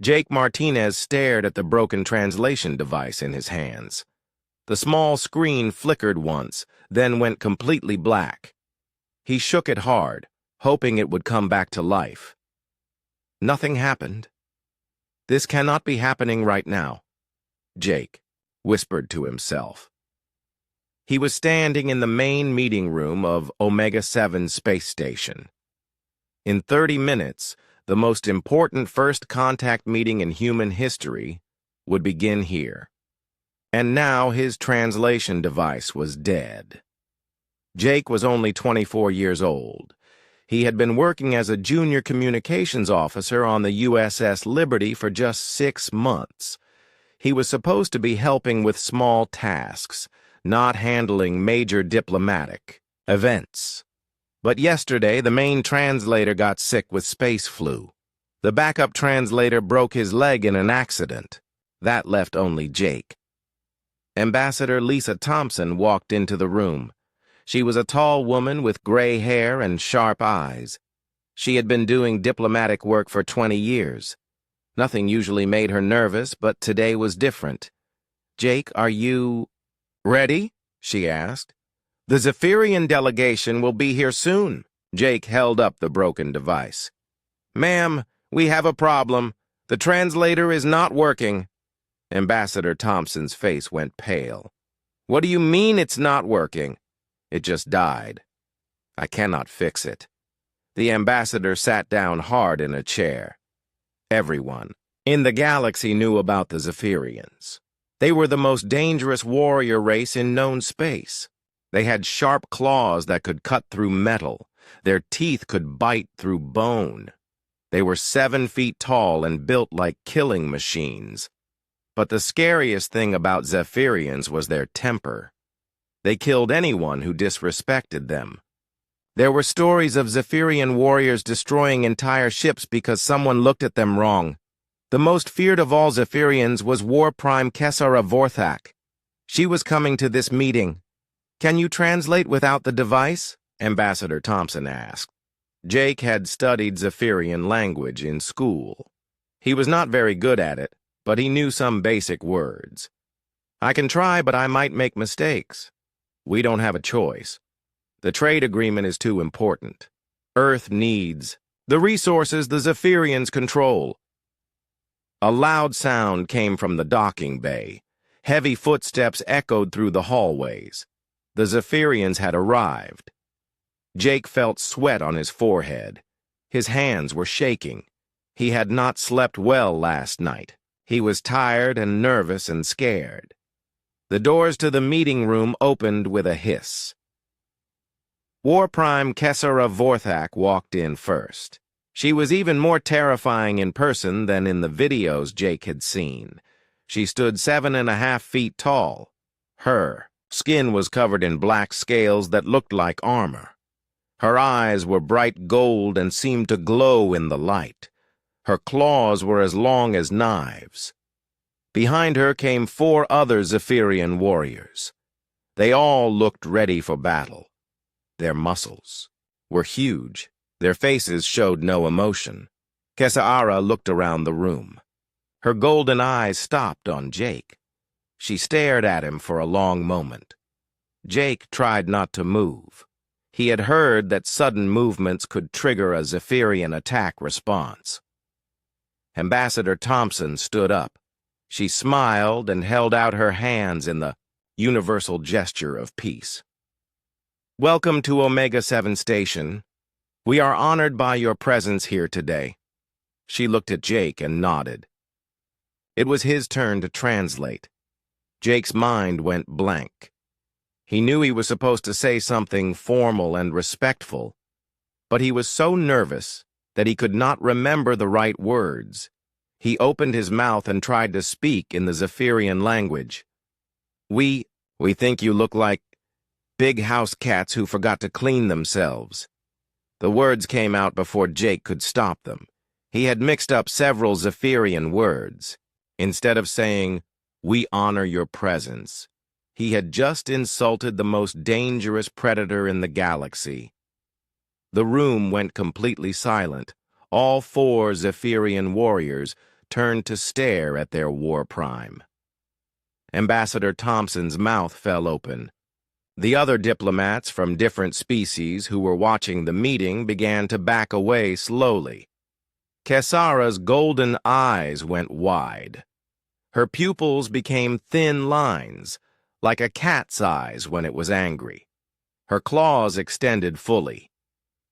Jake Martinez stared at the broken translation device in his hands. The small screen flickered once, then went completely black. He shook it hard, hoping it would come back to life. Nothing happened. This cannot be happening right now, Jake whispered to himself. He was standing in the main meeting room of Omega-7 space station. In 30 minutes, the most important first contact meeting in human history would begin here. And now his translation device was dead. Jake was only 24 years old. He had been working as a junior communications officer on the USS Liberty for just 6 months. He was supposed to be helping with small tasks, not handling major diplomatic events. But yesterday, the main translator got sick with space flu. The backup translator broke his leg in an accident. That left only Jake. Ambassador Lisa Thompson walked into the room. She was a tall woman with gray hair and sharp eyes. She had been doing diplomatic work for 20 years. Nothing usually made her nervous, but today was different. "Jake, are you ready?" she asked. "The Zephyrian delegation will be here soon." Jake held up the broken device. "Ma'am, we have a problem. The translator is not working." Ambassador Thompson's face went pale. "What do you mean it's not working?" "It just died. I cannot fix it." The ambassador sat down hard in a chair. Everyone in the galaxy knew about the Zephyrians. They were the most dangerous warrior race in known space. They had sharp claws that could cut through metal. Their teeth could bite through bone. They were 7 feet tall and built like killing machines. But the scariest thing about Zephyrians was their temper. They killed anyone who disrespected them. There were stories of Zephyrian warriors destroying entire ships because someone looked at them wrong. The most feared of all Zephyrians was War Prime Kessara Vorthak. She was coming to this meeting. "Can you translate without the device?" Ambassador Thompson asked. Jake had studied Zephyrian language in school. He was not very good at it, but he knew some basic words. "I can try, but I might make mistakes. We don't have a choice. The trade agreement is too important. Earth needs the resources the Zephyrians control." A loud sound came from the docking bay. Heavy footsteps echoed through the hallways. The Zephyrians had arrived. Jake felt sweat on his forehead. His hands were shaking. He had not slept well last night. He was tired and nervous and scared. The doors to the meeting room opened with a hiss. War Prime Kessara Vorthak walked in first. She was even more terrifying in person than in the videos Jake had seen. She stood 7.5 feet tall. Her skin was covered in black scales that looked like armor. Her eyes were bright gold and seemed to glow in the light. Her claws were as long as knives. Behind her came 4 other Zephyrian warriors. They all looked ready for battle. Their muscles were huge. Their faces showed no emotion. Kessara looked around the room. Her golden eyes stopped on Jake. She stared at him for a long moment. Jake tried not to move. He had heard that sudden movements could trigger a Zephyrian attack response. Ambassador Thompson stood up. She smiled and held out her hands in the universal gesture of peace. "Welcome to Omega-7 Station. We are honored by your presence here today." She looked at Jake and nodded. It was his turn to translate. Jake's mind went blank. He knew he was supposed to say something formal and respectful, but he was so nervous that he could not remember the right words. He opened his mouth and tried to speak in the Zephyrian language. We think you look like big house cats who forgot to clean themselves." The words came out before Jake could stop them. He had mixed up several Zephyrian words. Instead of saying, "We honor your presence," he had just insulted the most dangerous predator in the galaxy. The room went completely silent. All 4 Zephyrian warriors turned to stare at their war prime. Ambassador Thompson's mouth fell open. The other diplomats from different species who were watching the meeting began to back away slowly. Kesara's golden eyes went wide. Her pupils became thin lines, like a cat's eyes when it was angry. Her claws extended fully.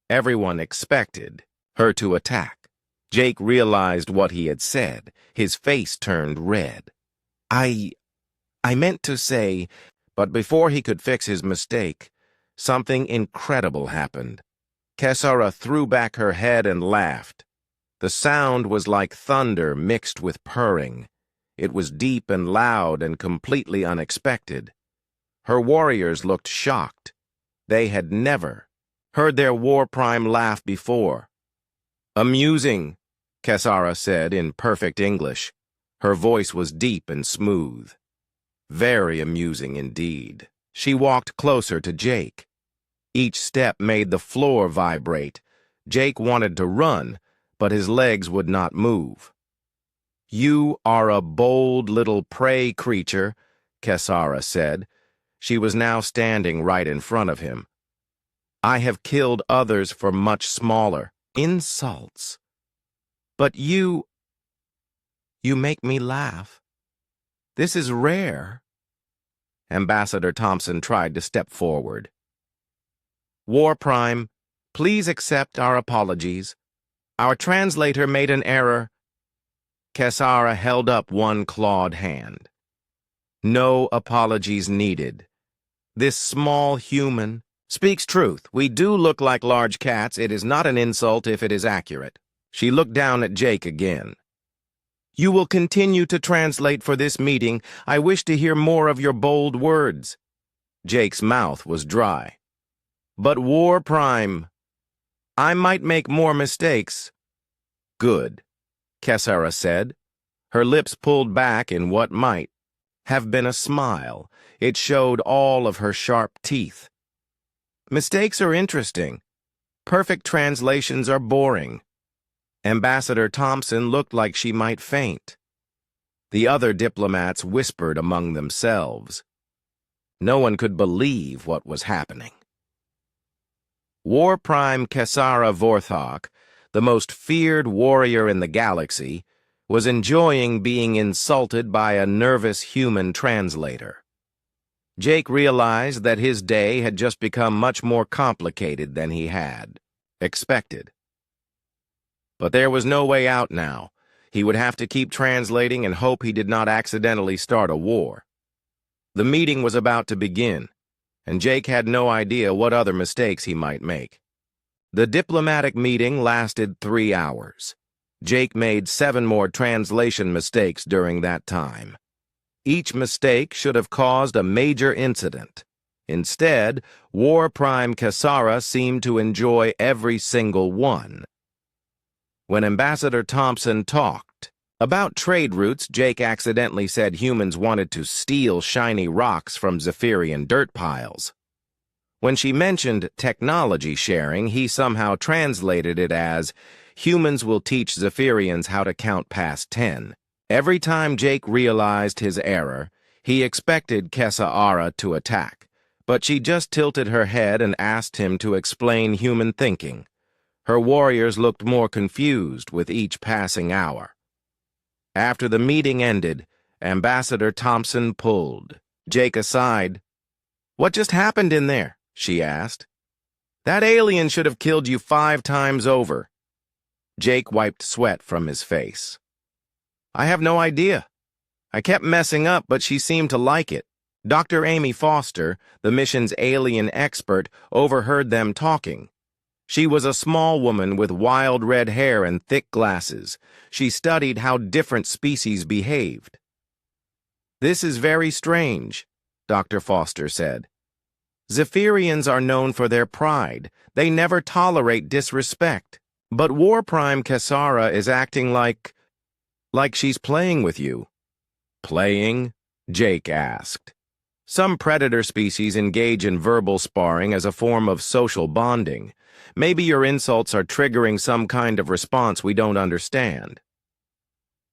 Everyone expected her to attack. Jake realized what he had said. His face turned red. I meant to say, but before he could fix his mistake, something incredible happened. Kesara threw back her head and laughed. The sound was like thunder mixed with purring. It was deep and loud and completely unexpected. Her warriors looked shocked. They had never heard their war prime laugh before. "Amusing," Kesara said in perfect English. Her voice was deep and smooth. Very amusing indeed. She walked closer to Jake. Each step made the floor vibrate. Jake wanted to run, but his legs would not move. "You are a bold little prey creature," Kesara said. She was now standing right in front of him. "I have killed others for much smaller insults. But you make me laugh. This is rare." Ambassador Thompson tried to step forward. "War Prime, please accept our apologies. Our translator made an error." Kesara held up one clawed hand. "No apologies needed. This small human speaks truth. We do look like large cats. It is not an insult if it is accurate." She looked down at Jake again. "You will continue to translate for this meeting. I wish to hear more of your bold words." Jake's mouth was dry. "But War Prime, I might make more mistakes." "Good," Kesara said. Her lips pulled back in what might have been a smile. It showed all of her sharp teeth. "Mistakes are interesting. Perfect translations are boring." Ambassador Thompson looked like she might faint. The other diplomats whispered among themselves. No one could believe what was happening. War Prime Kesara Vorthok, the most feared warrior in the galaxy, was enjoying being insulted by a nervous human translator. Jake realized that his day had just become much more complicated than he had expected. But there was no way out now. He would have to keep translating and hope he did not accidentally start a war. The meeting was about to begin, and Jake had no idea what other mistakes he might make. The diplomatic meeting lasted 3 hours. Jake made 7 more translation mistakes during that time. Each mistake should have caused a major incident. Instead, War Prime Kesara seemed to enjoy every single one. When Ambassador Thompson talked about trade routes, Jake accidentally said humans wanted to steal shiny rocks from Zephyrian dirt piles. When she mentioned technology sharing, he somehow translated it as, "Humans will teach Zephyrians how to count past 10. Every time Jake realized his error, he expected Kesara to attack, but she just tilted her head and asked him to explain human thinking. Her warriors looked more confused with each passing hour. After the meeting ended, Ambassador Thompson pulled Jake aside. "What just happened in there?" she asked. "That alien should have killed you 5 times over." Jake wiped sweat from his face. "I have no idea. I kept messing up, but she seemed to like it." Dr. Amy Foster, the mission's alien expert, overheard them talking. She was a small woman with wild red hair and thick glasses. She studied how different species behaved. "This is very strange," Dr. Foster said. "Zephyrians are known for their pride. They never tolerate disrespect. But War Prime Kesara is acting like she's playing with you." "Playing?" Jake asked. "Some predator species engage in verbal sparring as a form of social bonding. Maybe your insults are triggering some kind of response we don't understand."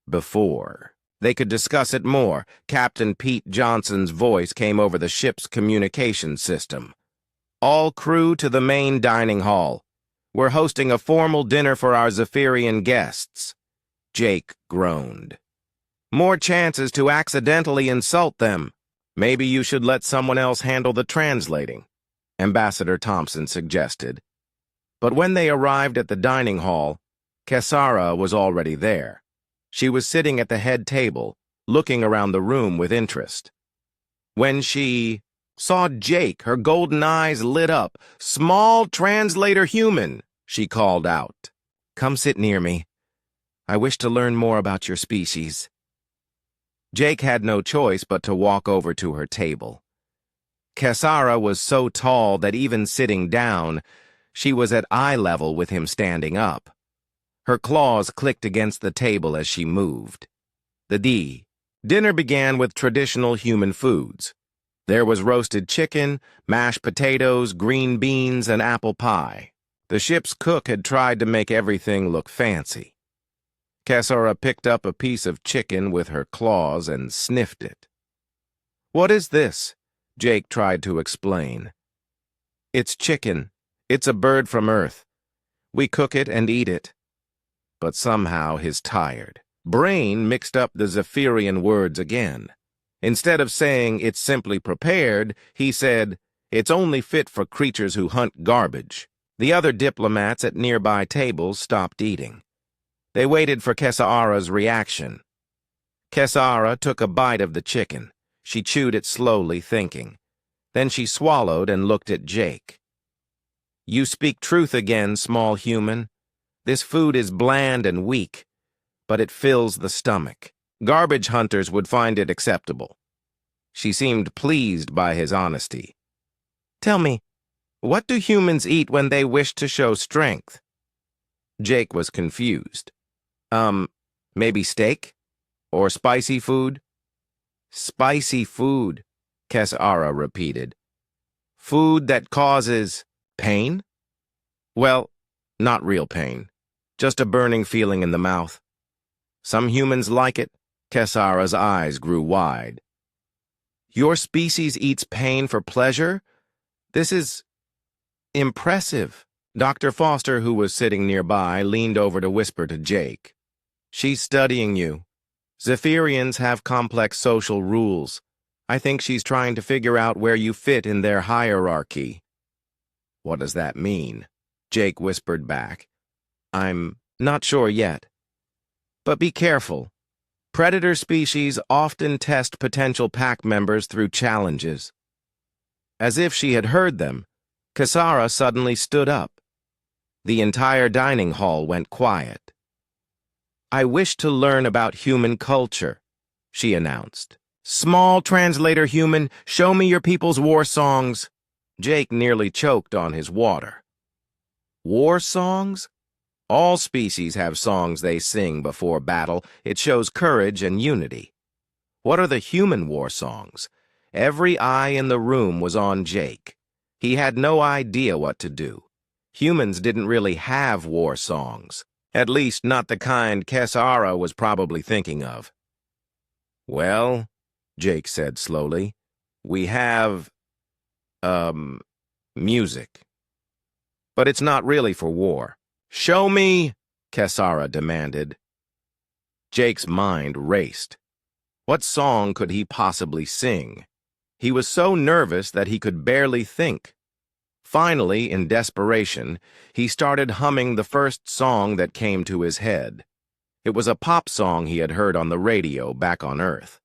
Before they could discuss it more, Captain Pete Johnson's voice came over the ship's communication system. All crew to the main dining hall. We're hosting a formal dinner for our Zephyrian guests. Jake groaned. More chances to accidentally insult them. Maybe you should let someone else handle the translating, Ambassador Thompson suggested. But when they arrived at the dining hall, Kesara was already there. She was sitting at the head table, looking around the room with interest. When she saw Jake, her golden eyes lit up. "Small translator human," she called out. "Come sit near me. I wish to learn more about your species." Jake had no choice but to walk over to her table. Kesara was so tall that even sitting down, she was at eye level with him standing up. Her claws clicked against the table as she moved. Dinner began with traditional human foods. There was roasted chicken, mashed potatoes, green beans, and apple pie. The ship's cook had tried to make everything look fancy. Kesara picked up a piece of chicken with her claws and sniffed it. "What is this?" Jake tried to explain. "It's chicken. It's a bird from Earth. We cook it and eat it." But somehow his tired brain mixed up the Zephyrian words again. Instead of saying "it's simply prepared," he said, "it's only fit for creatures who hunt garbage." The other diplomats at nearby tables stopped eating. They waited for Kesara's reaction. Kesara took a bite of the chicken. She chewed it slowly, thinking. Then she swallowed and looked at Jake. "You speak truth again, small human. This food is bland and weak, but it fills the stomach. Garbage hunters would find it acceptable." She seemed pleased by his honesty. "Tell me, what do humans eat when they wish to show strength?" Jake was confused. Maybe steak? Or spicy food?" "Spicy food," Kesara repeated. "Food that causes pain?" "Well, not real pain. Just a burning feeling in the mouth. Some humans like it." Kesara's eyes grew wide. "Your species eats pain for pleasure? This is impressive." Dr. Foster, who was sitting nearby, leaned over to whisper to Jake. "She's studying you. Zephyrians have complex social rules. I think she's trying to figure out where you fit in their hierarchy." "What does that mean?" Jake whispered back. "I'm not sure yet. But be careful. Predator species often test potential pack members through challenges." As if she had heard them, Kesara suddenly stood up. The entire dining hall went quiet. "I wish to learn about human culture," she announced. "Small translator human, show me your people's war songs." Jake nearly choked on his water. War songs? All species have songs they sing before battle. It shows courage and unity. What are the human war songs? Every eye in the room was on Jake. He had no idea what to do. Humans didn't really have war songs. At least not the kind Kesara was probably thinking of. "Well," Jake said slowly, "we have, music. But it's not really for war." "Show me," Kesara demanded. Jake's mind raced. What song could he possibly sing? He was so nervous that he could barely think. Finally, in desperation, he started humming the first song that came to his head. It was a pop song he had heard on the radio back on Earth.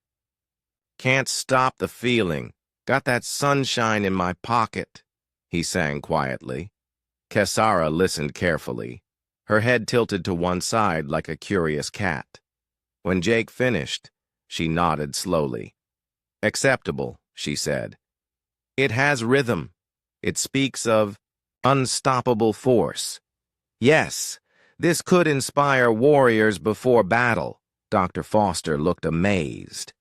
"Can't stop the feeling. Got that sunshine in my pocket," he sang quietly. Kesara listened carefully, her head tilted to one side like a curious cat. When Jake finished, she nodded slowly. "Acceptable," she said. "It has rhythm. It speaks of unstoppable force. Yes, this could inspire warriors before battle." Dr. Foster looked amazed.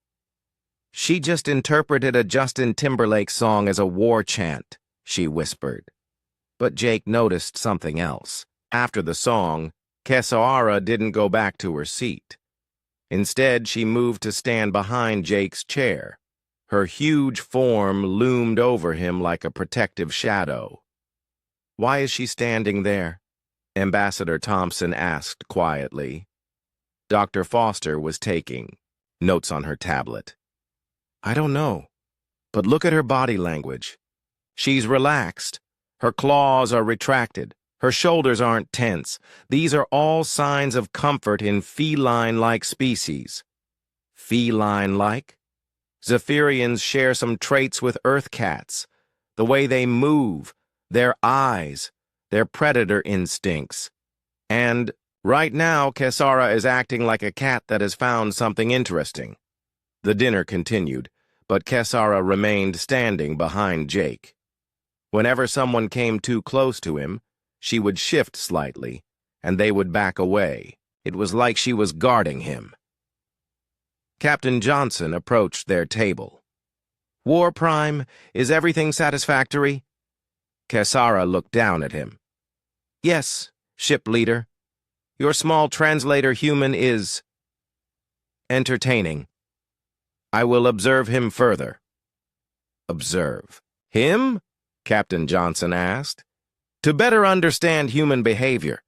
"She just interpreted a Justin Timberlake song as a war chant," she whispered. But Jake noticed something else. After the song, Kesara didn't go back to her seat. Instead, she moved to stand behind Jake's chair. Her huge form loomed over him like a protective shadow. "Why is she standing there?" Ambassador Thompson asked quietly. Dr. Foster was taking notes on her tablet. "I don't know, but look at her body language. She's relaxed. Her claws are retracted. Her shoulders aren't tense. These are all signs of comfort in feline-like species." Feline-like? Zephyrians share some traits with Earth cats. The way they move, their eyes, their predator instincts. And right now, Kesara is acting like a cat that has found something interesting. The dinner continued, but Kesara remained standing behind Jake. Whenever someone came too close to him, she would shift slightly, and they would back away. It was like she was guarding him. Captain Johnson approached their table. "War Prime, is everything satisfactory?" Kesara looked down at him. "Yes, ship leader. Your small translator human is entertaining. I will observe him further." "Observe him?" Captain Johnson asked. "To better understand human behavior.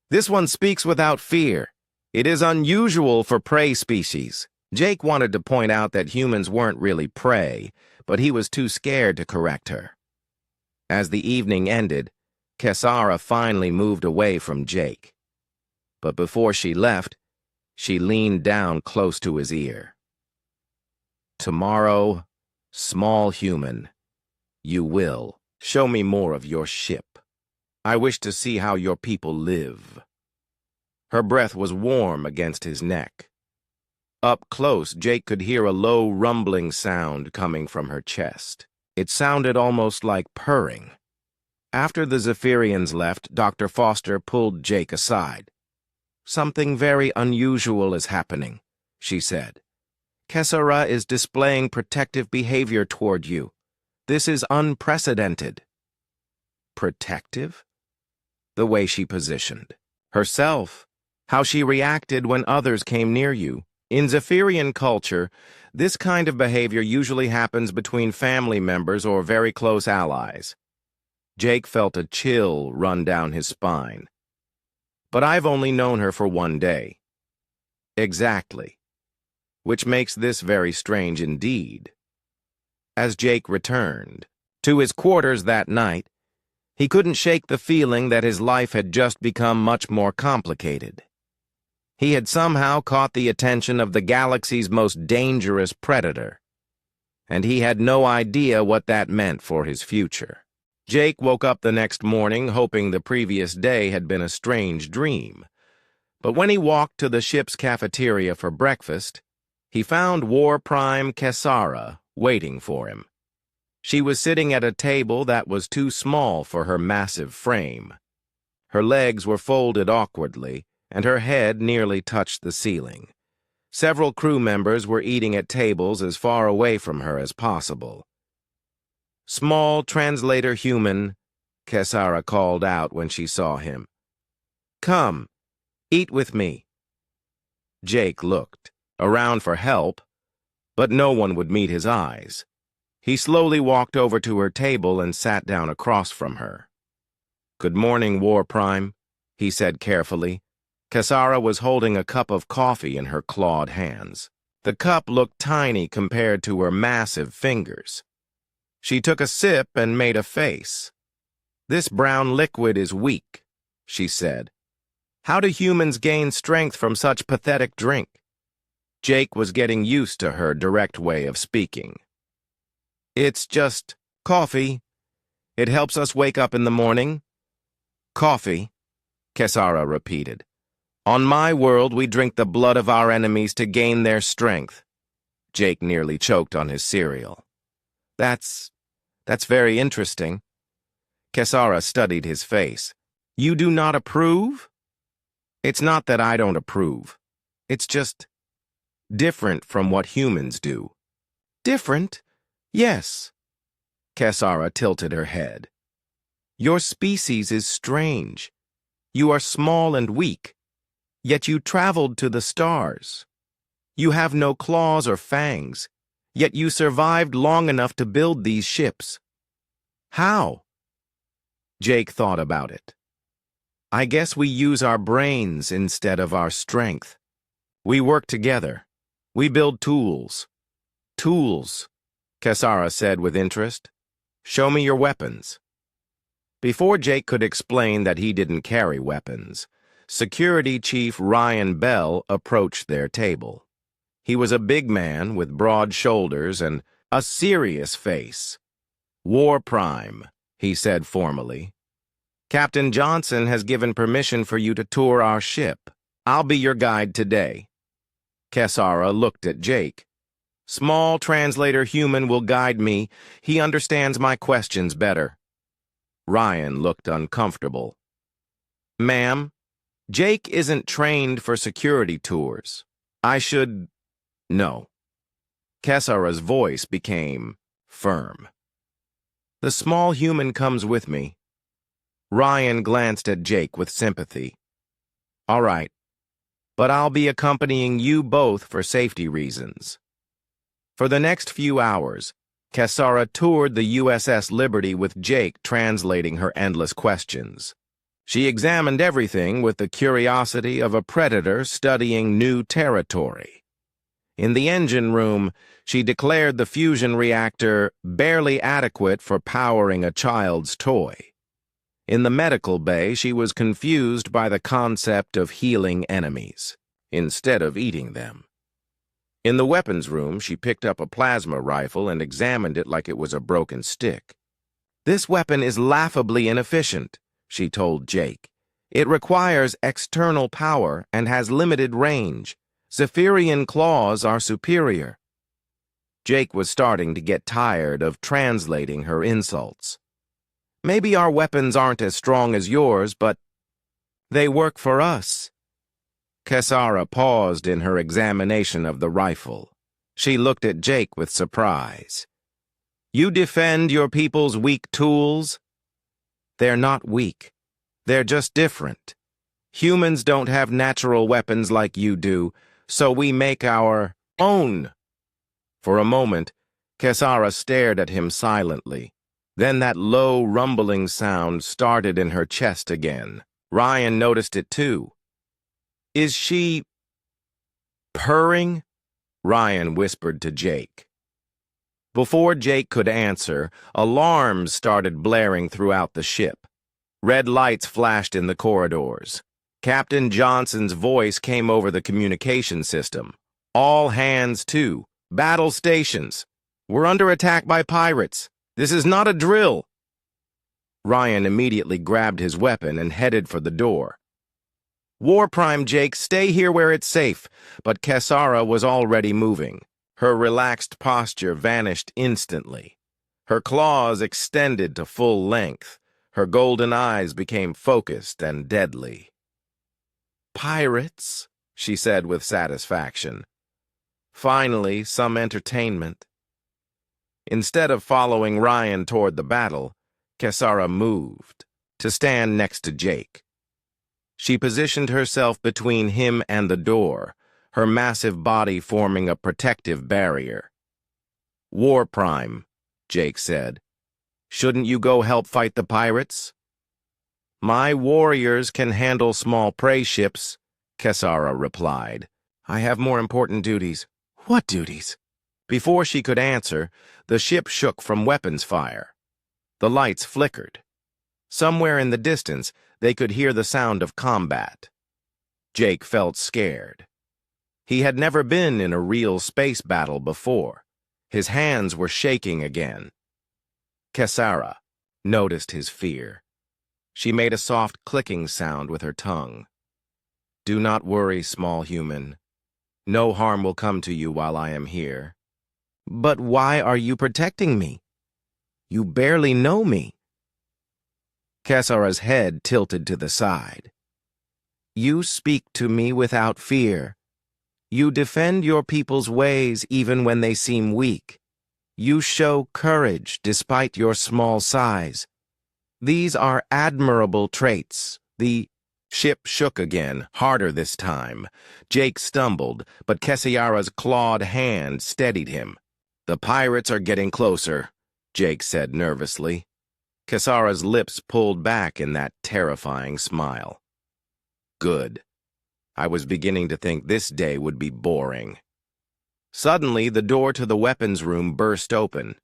This one speaks without fear. It is unusual for prey species." Jake wanted to point out that humans weren't really prey, but he was too scared to correct her. As the evening ended, Kesara finally moved away from Jake. But before she left, she leaned down close to his ear. "Tomorrow, small human, you will show me more of your ship. I wish to see how your people live." Her breath was warm against his neck. Up close, Jake could hear a low rumbling sound coming from her chest. It sounded almost like purring. After the Zephyrians left, Dr. Foster pulled Jake aside. "Something very unusual is happening," she said. "Kesara is displaying protective behavior toward you. This is unprecedented." Protective? The way she positioned herself, how she reacted when others came near you. In Zephyrian culture, this kind of behavior usually happens between family members or very close allies. Jake felt a chill run down his spine. "But I've only known her for one day." "Exactly. Which makes this very strange indeed." As Jake returned to his quarters that night, he couldn't shake the feeling that his life had just become much more complicated. He had somehow caught the attention of the galaxy's most dangerous predator, and he had no idea what that meant for his future. Jake woke up the next morning hoping the previous day had been a strange dream. But when he walked to the ship's cafeteria for breakfast, he found War Prime Kesara waiting for him. She was sitting at a table that was too small for her massive frame. Her legs were folded awkwardly, and her head nearly touched the ceiling. Several crew members were eating at tables as far away from her as possible. "Small translator human," Kesara called out when she saw him. "Come, eat with me." Jake looked around for help, but no one would meet his eyes. He slowly walked over to her table and sat down across from her. "Good morning, War Prime," he said carefully. Kesara was holding a cup of coffee in her clawed hands. The cup looked tiny compared to her massive fingers. She took a sip and made a face. "This brown liquid is weak," she said. "How do humans gain strength from such pathetic drink?" Jake was getting used to her direct way of speaking. "It's just coffee. It helps us wake up in the morning." "Coffee," Kesara repeated. "On my world, we drink the blood of our enemies to gain their strength." Jake nearly choked on his cereal. That's very interesting." Kesara studied his face. "You do not approve?" "It's not that I don't approve. It's just different from what humans do." "Different? Yes." Kesara tilted her head. "Your species is strange. You are small and weak, yet you traveled to the stars. You have no claws or fangs, yet you survived long enough to build these ships. How? Jake thought about it. I guess we use our brains instead of our strength. We work together. We build tools. Tools, Kesara said with interest. Show me your weapons. Before Jake could explain that he didn't carry weapons, Security Chief Ryan Bell approached their table. He was a big man with broad shoulders and a serious face. War Prime, he said formally. Captain Johnson has given permission for you to tour our ship. I'll be your guide today. Kesara looked at Jake. Small translator human will guide me. He understands my questions better. Ryan looked uncomfortable. Ma'am, Jake isn't trained for security tours. I should... No. Kesara's voice became firm. The small human comes with me. Ryan glanced at Jake with sympathy. All right, but I'll be accompanying you both for safety reasons. For the next few hours, Kesara toured the USS Liberty with Jake translating her endless questions. She examined everything with the curiosity of a predator studying new territory. In the engine room, she declared the fusion reactor barely adequate for powering a child's toy. In the medical bay, she was confused by the concept of healing enemies, instead of eating them. In the weapons room, she picked up a plasma rifle and examined it like it was a broken stick. This weapon is laughably inefficient, she told Jake. It requires external power and has limited range. Zephyrian claws are superior. Jake was starting to get tired of translating her insults. Maybe our weapons aren't as strong as yours, but they work for us. Kesara paused in her examination of the rifle. She looked at Jake with surprise. You defend your people's weak tools? They're not weak. They're just different. Humans don't have natural weapons like you do, so we make our own. For a moment, Kesara stared at him silently. Then that low, rumbling sound started in her chest again. Ryan noticed it too. Is she purring? Ryan whispered to Jake. Before Jake could answer, alarms started blaring throughout the ship. Red lights flashed in the corridors. Captain Johnson's voice came over the communication system. All hands to battle stations. We're under attack by pirates. This is not a drill. Ryan immediately grabbed his weapon and headed for the door. War Prime Jake, stay here where it's safe, but Kesara was already moving. Her relaxed posture vanished instantly. Her claws extended to full length. Her golden eyes became focused and deadly. Pirates, she said with satisfaction. Finally, some entertainment. Instead of following Ryan toward the battle, Kesara moved to stand next to Jake. She positioned herself between him and the door, her massive body forming a protective barrier. War Prime, Jake said. Shouldn't you go help fight the pirates? My warriors can handle small prey ships, Kesara replied. I have more important duties. What duties? Before she could answer, the ship shook from weapons fire. The lights flickered. Somewhere in the distance, they could hear the sound of combat. Jake felt scared. He had never been in a real space battle before. His hands were shaking again. Kesara noticed his fear. She made a soft clicking sound with her tongue. Do not worry, small human. No harm will come to you while I am here. But why are you protecting me? You barely know me. Kesara's head tilted to the side. You speak to me without fear. You defend your people's ways even when they seem weak. You show courage despite your small size. These are admirable traits, the Ship shook again, harder this time. Jake stumbled, but Kesiara's clawed hand steadied him. "The pirates are getting closer," Jake said nervously. Kesara's lips pulled back in that terrifying smile. Good. I was beginning to think this day would be boring. Suddenly, the door to the weapons room burst open.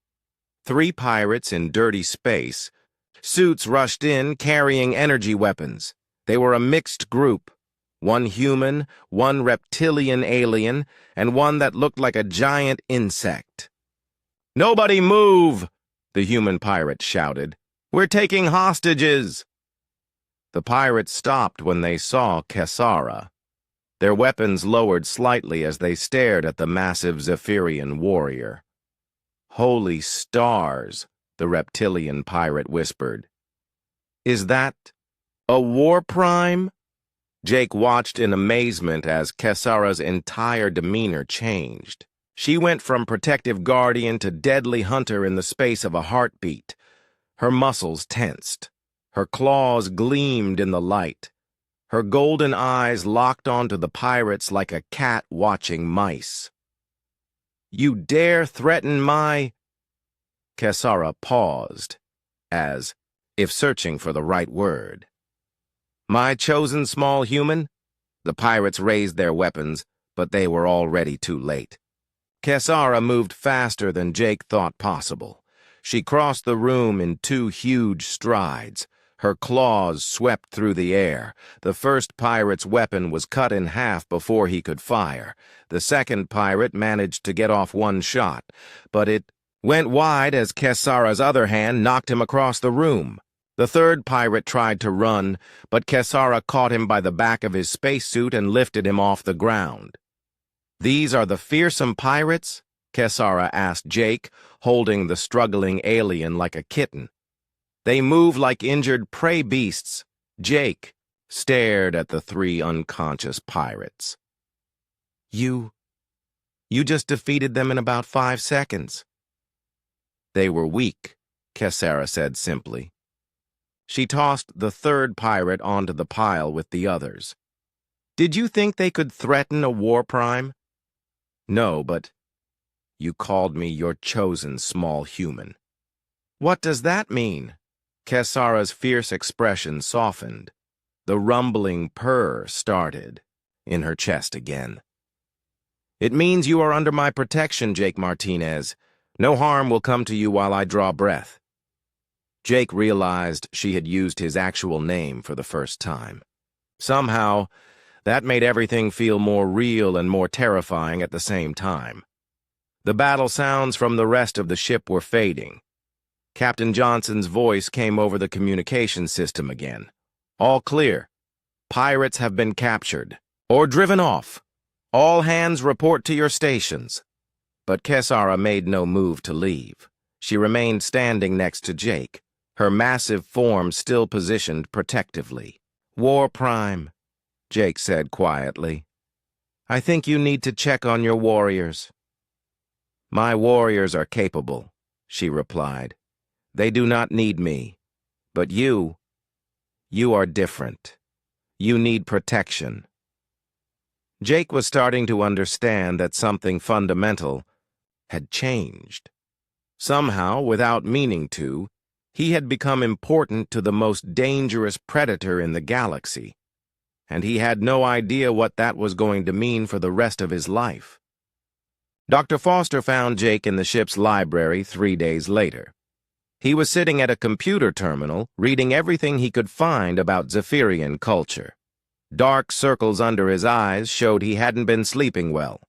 3 pirates in dirty space suits rushed in carrying energy weapons. They were a mixed group. 1 human, 1 reptilian alien, and 1 that looked like a giant insect. "Nobody move!" the human pirate shouted. "We're taking hostages!" The pirates stopped when they saw Kesara. Their weapons lowered slightly as they stared at the massive Zephyrian warrior. "Holy stars," the reptilian pirate whispered. "Is that a war prime?" Jake watched in amazement as Kesara's entire demeanor changed. She went from protective guardian to deadly hunter in the space of a heartbeat. Her muscles tensed. Her claws gleamed in the light. Her golden eyes locked onto the pirates like a cat watching mice. "You dare threaten my—" Kesara paused, as if searching for the right word. "My chosen small human?" The pirates raised their weapons, but they were already too late. Kesara moved faster than Jake thought possible. She crossed the room in 2 huge strides. Her claws swept through the air. The first pirate's weapon was cut in half before he could fire. The second pirate managed to get off 1 shot, but it went wide as Kesara's other hand knocked him across the room. The third pirate tried to run, but Kesara caught him by the back of his spacesuit and lifted him off the ground. "These are the fearsome pirates?" Kesara asked Jake, holding the struggling alien like a kitten. "They move like injured prey beasts." Jake stared at the 3 unconscious pirates. You just defeated them in about 5 seconds. "They were weak," Kesara said simply. She tossed the third pirate onto the pile with the others. "Did you think they could threaten a war prime?" "No, but you called me your chosen small human." "What does that mean?" Kesara's fierce expression softened. The rumbling purr started in her chest again. "It means you are under my protection, Jake Martinez. No harm will come to you while I draw breath." Jake realized she had used his actual name for the first time. Somehow, that made everything feel more real and more terrifying at the same time. The battle sounds from the rest of the ship were fading. Captain Johnson's voice came over the communication system again. "All clear. Pirates have been captured or driven off. All hands report to your stations." But Kesara made no move to leave. She remained standing next to Jake, her massive form still positioned protectively. "War Prime," Jake said quietly. "I think you need to check on your warriors." "My warriors are capable," she replied. "They do not need me. But you are different. You need protection." Jake was starting to understand that something fundamental had changed. Somehow, without meaning to, he had become important to the most dangerous predator in the galaxy, and he had no idea what that was going to mean for the rest of his life. Dr. Foster found Jake in the ship's library 3 days later. He was sitting at a computer terminal, reading everything he could find about Zephyrian culture. Dark circles under his eyes showed he hadn't been sleeping well.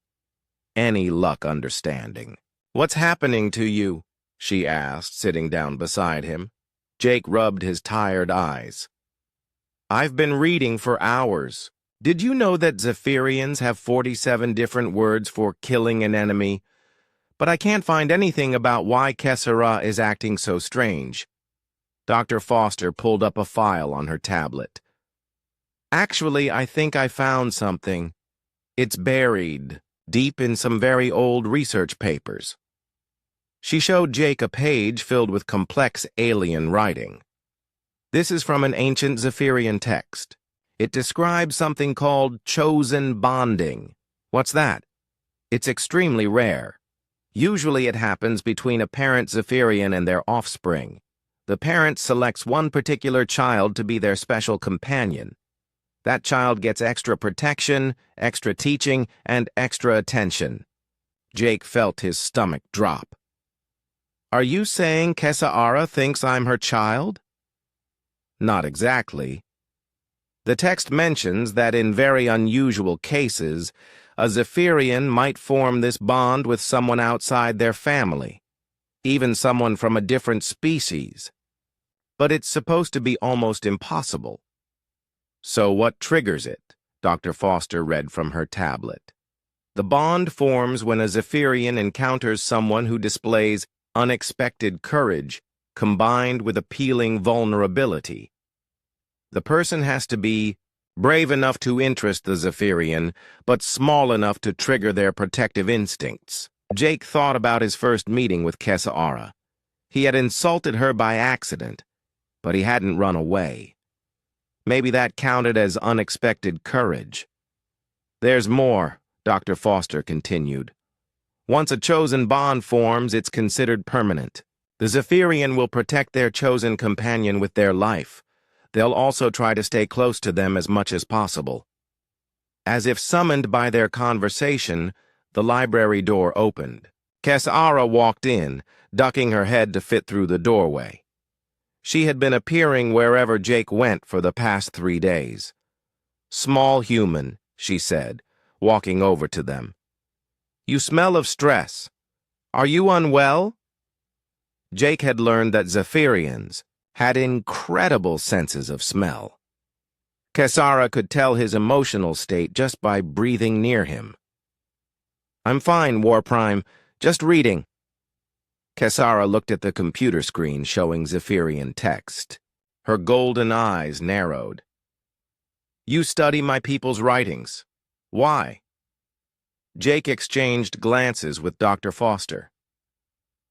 Any luck understanding. "What's happening to you?" she asked, sitting down beside him. Jake rubbed his tired eyes. "I've been reading for hours. Did you know that Zephyrians have 47 different words for killing an enemy? But I can't find anything about why Kesara is acting so strange." Dr. Foster pulled up a file on her tablet. "Actually, I think I found something. It's buried deep in some very old research papers." She showed Jake a page filled with complex alien writing. "This is from an ancient Zephyrian text. It describes something called chosen bonding. What's that? It's extremely rare. Usually it happens between a parent Zephyrian and their offspring. The parent selects one particular child to be their special companion. That child gets extra protection, extra teaching, and extra attention. Jake felt his stomach drop. Are you saying Kesa'ara thinks I'm her child? Not exactly. The text mentions that in very unusual cases, a Zephyrian might form this bond with someone outside their family, even someone from a different species. But it's supposed to be almost impossible. So what triggers it? Dr. Foster read from her tablet. The bond forms when a Zephyrian encounters someone who displays unexpected courage combined with appealing vulnerability. The person has to be brave enough to interest the Zephyrian, but small enough to trigger their protective instincts. Jake thought about his first meeting with Kesa'ara. He had insulted her by accident, but he hadn't run away. Maybe that counted as unexpected courage. There's more, Dr. Foster continued. Once a chosen bond forms, it's considered permanent. The Zephyrian will protect their chosen companion with their life. They'll also try to stay close to them as much as possible. As if summoned by their conversation, the library door opened. Kesa'ara walked in, ducking her head to fit through the doorway. She had been appearing wherever Jake went for the past 3 days. Small human, she said, walking over to them. You smell of stress. Are you unwell? Jake had learned that Zephyrians had incredible senses of smell. Kesa'ara could tell his emotional state just by breathing near him. I'm fine, War Prime. Just reading. Kesa'ara looked at the computer screen showing Zephyrian text. Her golden eyes narrowed. You study my people's writings. Why? Jake exchanged glances with Dr. Foster.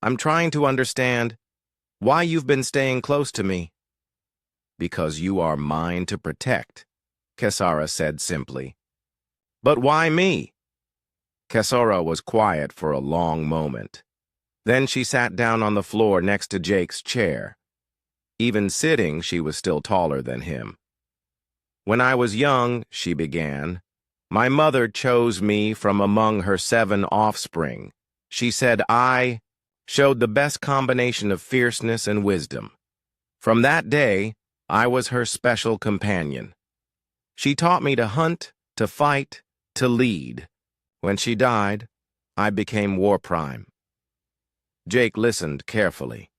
I'm trying to understand why you've been staying close to me. Because you are mine to protect, Kesa'ara said simply. But why me? Kesa'ara was quiet for a long moment. Then she sat down on the floor next to Jake's chair. Even sitting, she was still taller than him. When I was young, she began, my mother chose me from among her 7 offspring. She said I showed the best combination of fierceness and wisdom. From that day, I was her special companion. She taught me to hunt, to fight, to lead. When she died, I became War Prime. Jake listened carefully.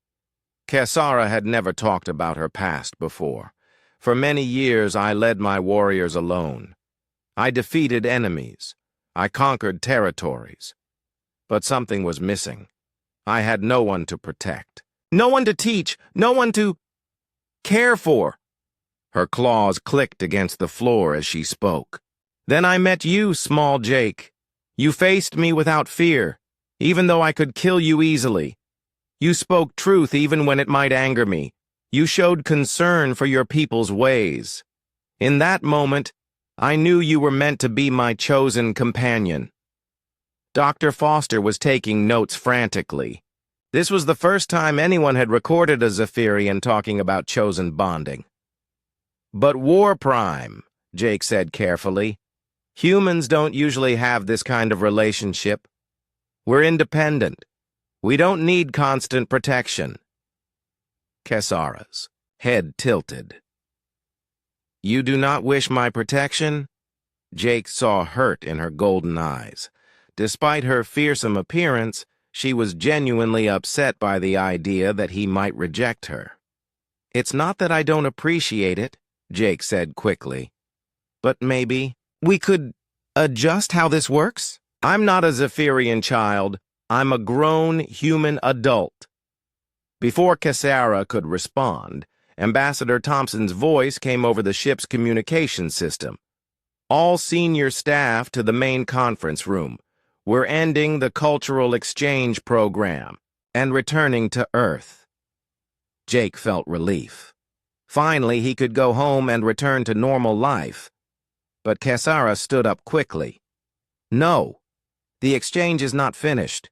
Kesa'ara had never talked about her past before. For many years, I led my warriors alone. I defeated enemies. I conquered territories. But something was missing. I had no one to protect. No one to teach. No one to care for. Her claws clicked against the floor as she spoke. Then I met you, small Jake. You faced me without fear, even though I could kill you easily. You spoke truth even when it might anger me. You showed concern for your people's ways. In that moment, I knew you were meant to be my chosen companion. Dr. Foster was taking notes frantically. This was the first time anyone had recorded a Zephyrian talking about chosen bonding. But War Prime, Jake said carefully, humans don't usually have this kind of relationship. We're independent. We don't need constant protection. Kesa'ara's head tilted. You do not wish my protection? Jake saw hurt in her golden eyes. Despite her fearsome appearance, she was genuinely upset by the idea that he might reject her. It's not that I don't appreciate it, Jake said quickly. But maybe we could adjust how this works? I'm not a Zephyrian child. I'm a grown human adult. Before Kesa'ara could respond, Ambassador Thompson's voice came over the ship's communication system. All senior staff to the main conference room. We're ending the cultural exchange program and returning to Earth. Jake felt relief. Finally, he could go home and return to normal life. But Kesara stood up quickly. No, the exchange is not finished.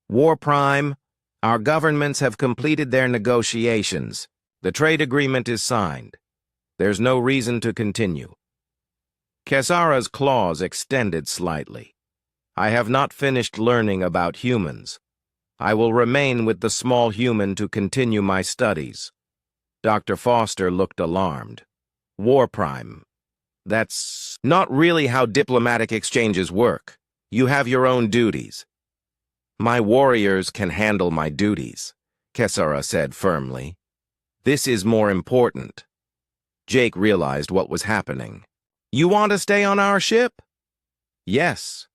War Prime, our governments have completed their negotiations. The trade agreement is signed. There's no reason to continue. Kesara's claws extended slightly. I have not finished learning about humans. I will remain with the small human to continue my studies. Dr. Foster looked alarmed. War Prime. That's not really how diplomatic exchanges work. You have your own duties. My warriors can handle my duties, Kesara said firmly. This is more important. Jake realized what was happening. You want to stay on our ship? Yes.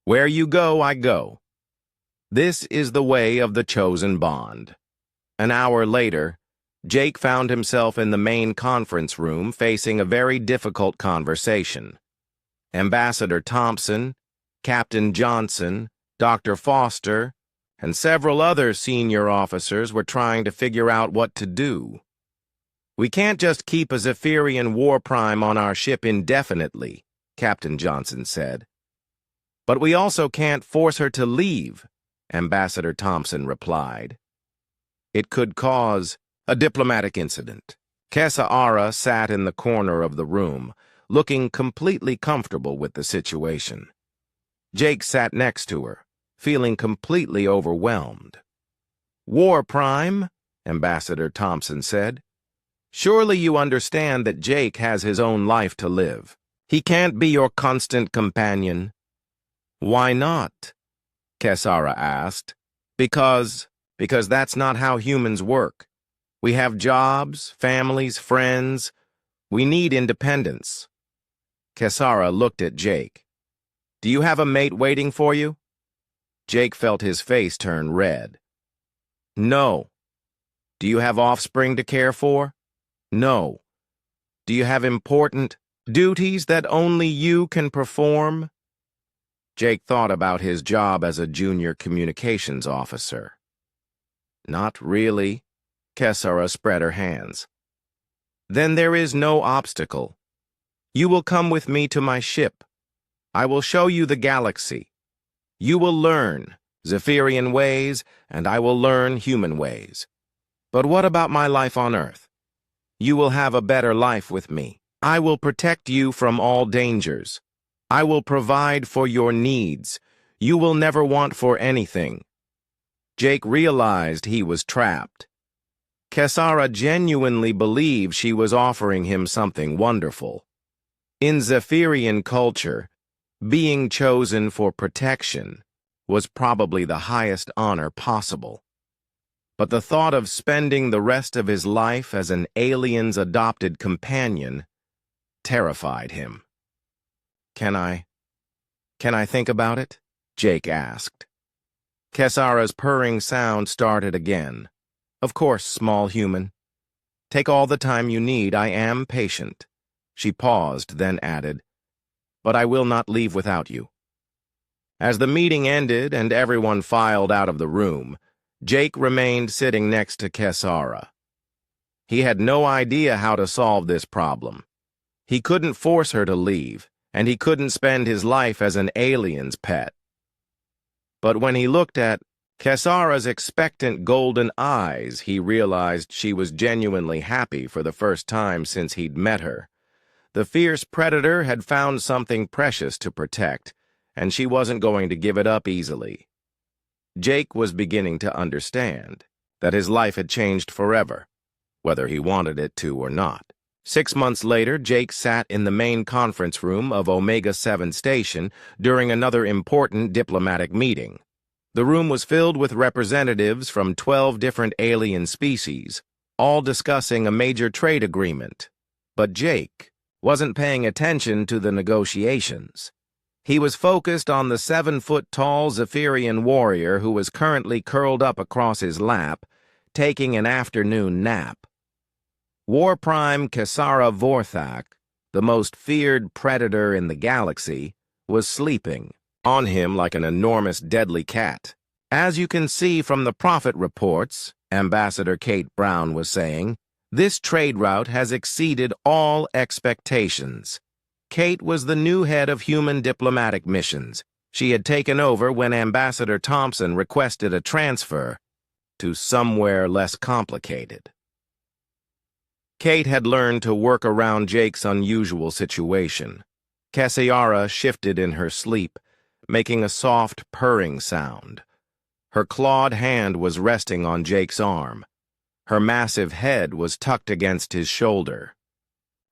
Where you go, I go. This is the way of the chosen bond. An hour later, Jake found himself in the main conference room facing a very difficult conversation. Ambassador Thompson, Captain Johnson, Dr. Foster, and several other senior officers were trying to figure out what to do. We can't just keep a Zephyrian War Prime on our ship indefinitely, Captain Johnson said. But we also can't force her to leave, Ambassador Thompson replied. It could cause a diplomatic incident. Kesara sat in the corner of the room, looking completely comfortable with the situation. Jake sat next to her, feeling completely overwhelmed. War Prime, Ambassador Thompson said. Surely you understand that Jake has his own life to live. He can't be your constant companion. Why not? Kesara asked. Because that's not how humans work. We have jobs, families, friends. We need independence. Kesara looked at Jake. Do you have a mate waiting for you? Jake felt his face turn red. No. Do you have offspring to care for? No. Do you have important duties that only you can perform? Jake thought about his job as a junior communications officer. Not really. Kesara spread her hands. Then there is no obstacle. You will come with me to my ship. I will show you the galaxy. You will learn Zephyrian ways, and I will learn human ways. But what about my life on Earth? You will have a better life with me. I will protect you from all dangers. I will provide for your needs. You will never want for anything. Jake realized he was trapped. Kesara genuinely believed she was offering him something wonderful. In Zephyrian culture, being chosen for protection was probably the highest honor possible. But the thought of spending the rest of his life as an alien's adopted companion terrified him. Can I think about it? Jake asked. Kesara's purring sound started again. Of course, small human. Take all the time you need. I am patient. She paused, then added, but I will not leave without you. As the meeting ended and everyone filed out of the room, Jake remained sitting next to Kesara. He had no idea how to solve this problem. He couldn't force her to leave, and he couldn't spend his life as an alien's pet. But when he looked at Kesara's expectant golden eyes, he realized she was genuinely happy for the first time since he'd met her. The fierce predator had found something precious to protect, and she wasn't going to give it up easily. Jake was beginning to understand that his life had changed forever, whether he wanted it to or not. 6 months later, Jake sat in the main conference room of Omega-7 Station during another important diplomatic meeting. The room was filled with representatives from 12 different alien species, all discussing a major trade agreement. But Jake wasn't paying attention to the negotiations. He was focused on the 7-foot-tall Zephyrian warrior who was currently curled up across his lap, taking an afternoon nap. War Prime Kesara Vorthak, the most feared predator in the galaxy, was sleeping on him like an enormous deadly cat. As you can see from the prophet reports, Ambassador Kate Brown was saying, This trade route has exceeded all expectations. Kate was the new head of human diplomatic missions. She had taken over when Ambassador Thompson requested a transfer to somewhere less complicated. Kate had learned to work around Jake's unusual situation. Cassiara shifted in her sleep, making a soft purring sound. Her clawed hand was resting on Jake's arm. Her massive head was tucked against his shoulder.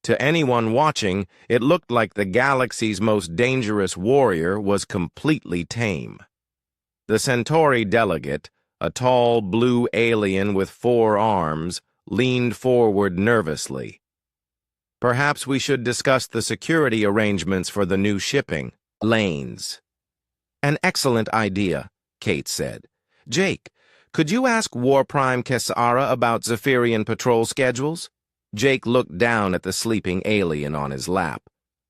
To anyone watching, it looked like the galaxy's most dangerous warrior was completely tame. The Centauri delegate, a tall blue alien with 4 arms, leaned forward nervously. "Perhaps we should discuss the security arrangements for the new shipping lanes." "An excellent idea," Kate said. "Jake, could you ask War Prime Cassiara about Zephyrian patrol schedules?" Jake looked down at the sleeping alien on his lap.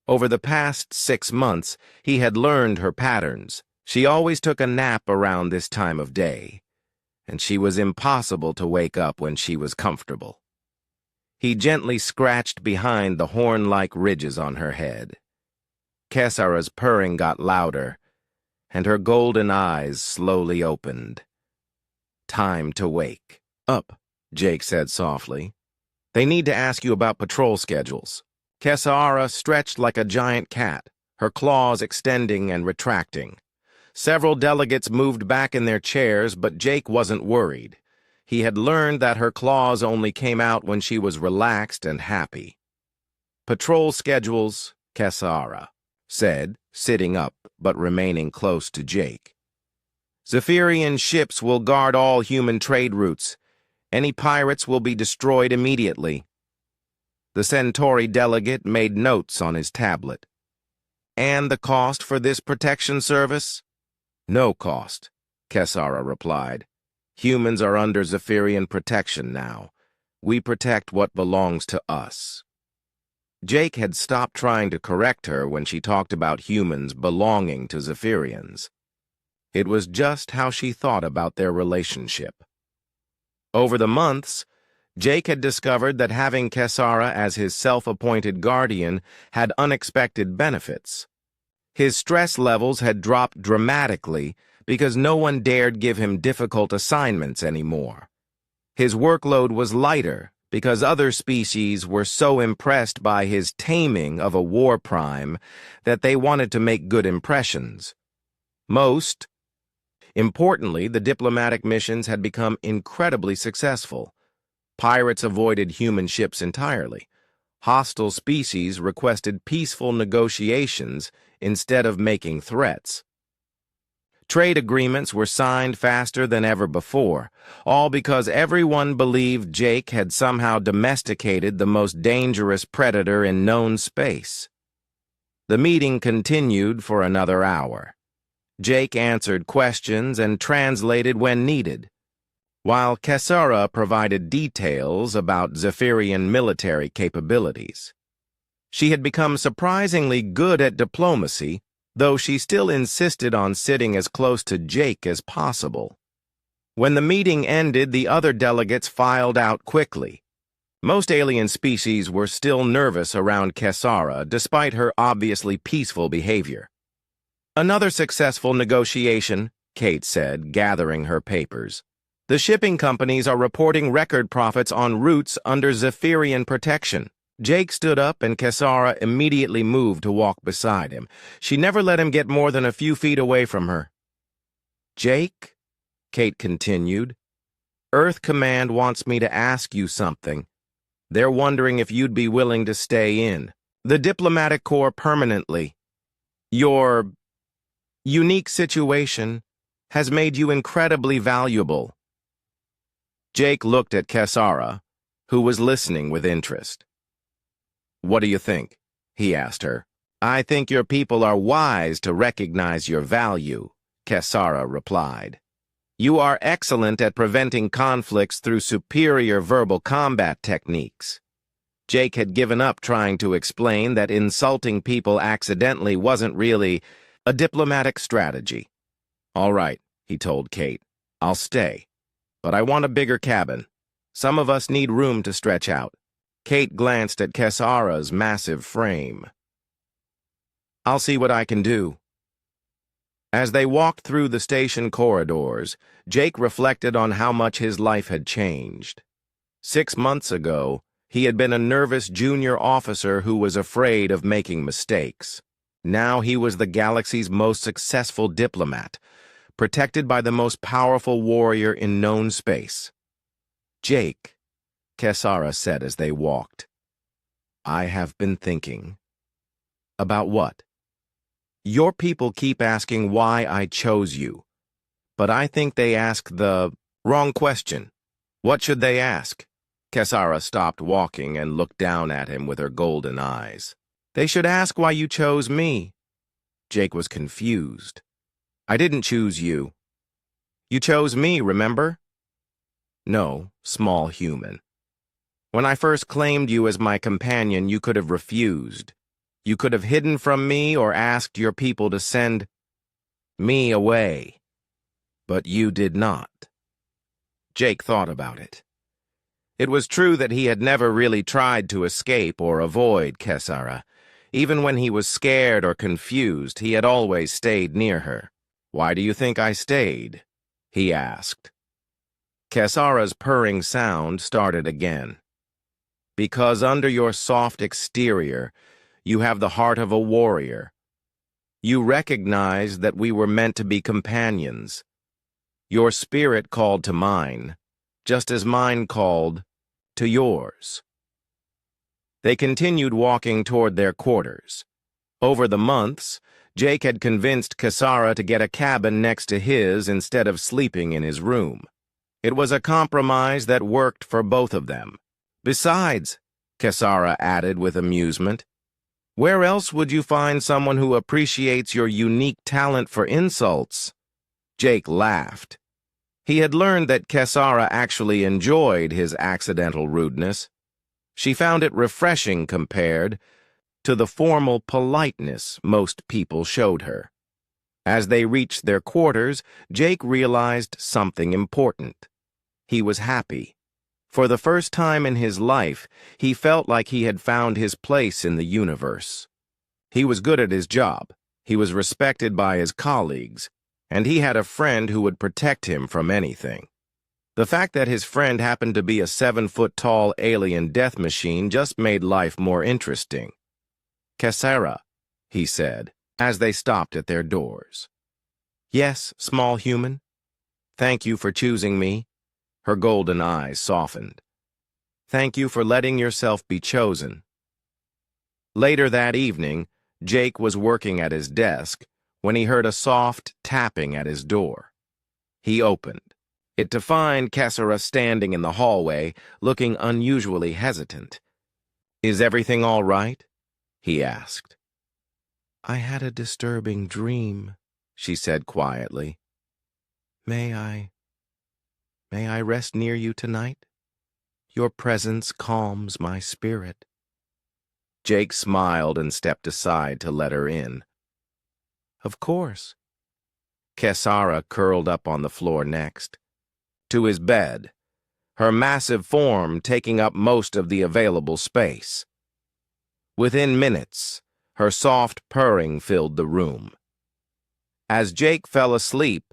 Over the past 6 months, he had learned her patterns. She always took a nap around this time of day, and she was impossible to wake up when she was comfortable. He gently scratched behind the horn-like ridges on her head. Cassiara's purring got louder, and her golden eyes slowly opened. "Time to wake up," Jake said softly. "They need to ask you about patrol schedules." Cassiara stretched like a giant cat, her claws extending and retracting. Several delegates moved back in their chairs, but Jake wasn't worried. He had learned that her claws only came out when she was relaxed and happy. "Patrol schedules," Cassiara said, sitting up but remaining close to Jake. "Zephyrian ships will guard all human trade routes. Any pirates will be destroyed immediately." The Centauri delegate made notes on his tablet. "And the cost for this protection service?" "No cost," Cassiara replied. "Humans are under Zephyrian protection now. We protect what belongs to us." Jake had stopped trying to correct her when she talked about humans belonging to Zephyrians. It was just how she thought about their relationship. Over the months, Jake had discovered that having Cassiara as his self-appointed guardian had unexpected benefits. His stress levels had dropped dramatically because no one dared give him difficult assignments anymore. His workload was lighter because other species were so impressed by his taming of a war prime that they wanted to make good impressions. Most importantly, the diplomatic missions had become incredibly successful. Pirates avoided human ships entirely. Hostile species requested peaceful negotiations instead of making threats. Trade agreements were signed faster than ever before, all because everyone believed Jake had somehow domesticated the most dangerous predator in known space. The meeting continued for another hour. Jake answered questions and translated when needed, while Cassiara provided details about Zephyrian military capabilities. She had become surprisingly good at diplomacy, though she still insisted on sitting as close to Jake as possible. When the meeting ended, the other delegates filed out quickly. Most alien species were still nervous around Cassiara, despite her obviously peaceful behavior. "Another successful negotiation," Kate said, gathering her papers. "The shipping companies are reporting record profits on routes under Zephyrian protection." Jake stood up and Cassiara immediately moved to walk beside him. She never let him get more than a few feet away from her. "Jake," Kate continued, "Earth Command wants me to ask you something. They're wondering if you'd be willing to stay in the Diplomatic Corps permanently. Your unique situation has made you incredibly valuable." Jake looked at Cassiara, who was listening with interest. "What do you think?" he asked her. "I think your people are wise to recognize your value," Cassiara replied. "You are excellent at preventing conflicts through superior verbal combat techniques." Jake had given up trying to explain that insulting people accidentally wasn't really a diplomatic strategy. "All right," he told Kate. "I'll stay. But I want a bigger cabin. Some of us need room to stretch out. Kate glanced at Kesara's massive frame. I'll see what I can do. As they walked through the station corridors, Jake reflected on how much his life had changed. 6 months ago, he had been a nervous junior officer who was afraid of making mistakes. Now he was the galaxy's most successful diplomat, protected by the most powerful warrior in known space. Jake, Kesara said as they walked, I have been thinking. About what? Your people keep asking why I chose you, but I think they ask the wrong question. What should they ask? Kesara stopped walking and looked down at him with her golden eyes. They should ask why you chose me. Jake was confused. I didn't choose you. You chose me, remember? No, small human. When I first claimed you as my companion, you could have refused. You could have hidden from me or asked your people to send me away. But you did not. Jake thought about it. It was true that he had never really tried to escape or avoid Kesara. Even when he was scared or confused, he had always stayed near her. Why do you think I stayed? He asked. Kesara's purring sound started again. Because under your soft exterior, you have the heart of a warrior. You recognized that we were meant to be companions. Your spirit called to mine, just as mine called to yours. They continued walking toward their quarters. Over the months, Jake had convinced Kesara to get a cabin next to his instead of sleeping in his room. It was a compromise that worked for both of them. Besides, Kesara added with amusement, where else would you find someone who appreciates your unique talent for insults? Jake laughed. He had learned that Kesara actually enjoyed his accidental rudeness. She found it refreshing compared to the formal politeness most people showed her. As they reached their quarters, Jake realized something important. He was happy. For the first time in his life, he felt like he had found his place in the universe. He was good at his job, he was respected by his colleagues, and he had a friend who would protect him from anything. The fact that his friend happened to be a 7-foot-tall alien death machine just made life more interesting. Kesara, he said, as they stopped at their doors. Yes, small human. Thank you for choosing me. Her golden eyes softened. Thank you for letting yourself be chosen. Later that evening, Jake was working at his desk when he heard a soft tapping at his door. He opened it to find Kesara standing in the hallway, looking unusually hesitant. Is everything all right? He asked. I had a disturbing dream, she said quietly. May I rest near you tonight? Your presence calms my spirit. Jake smiled and stepped aside to let her in. Of course. Kesara curled up on the floor next, to his bed, her massive form taking up most of the available space. Within minutes, her soft purring filled the room. As Jake fell asleep,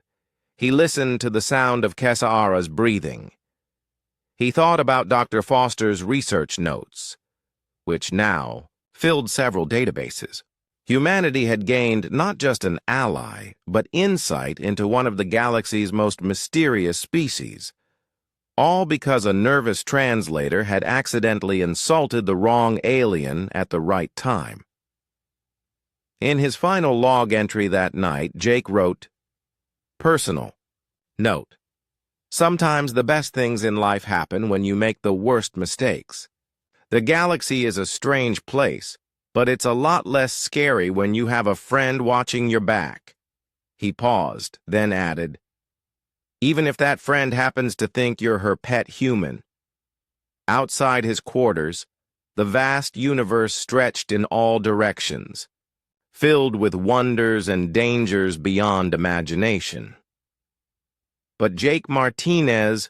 he listened to the sound of Kesara's breathing. He thought about Dr. Foster's research notes, which now filled several databases. Humanity had gained not just an ally, but insight into one of the galaxy's most mysterious species, all because a nervous translator had accidentally insulted the wrong alien at the right time. In his final log entry that night, Jake wrote, Personal. Note. Sometimes the best things in life happen when you make the worst mistakes. The galaxy is a strange place, but it's a lot less scary when you have a friend watching your back. He paused, then added, even if that friend happens to think you're her pet human. Outside his quarters, the vast universe stretched in all directions, filled with wonders and dangers beyond imagination. But Jake Martinez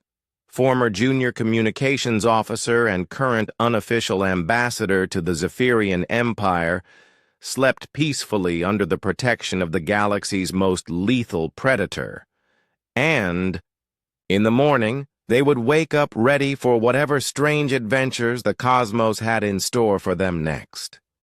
former junior communications officer and current unofficial ambassador to the Zephyrian Empire, slept peacefully under the protection of the galaxy's most lethal predator. And, in the morning, they would wake up ready for whatever strange adventures the cosmos had in store for them next.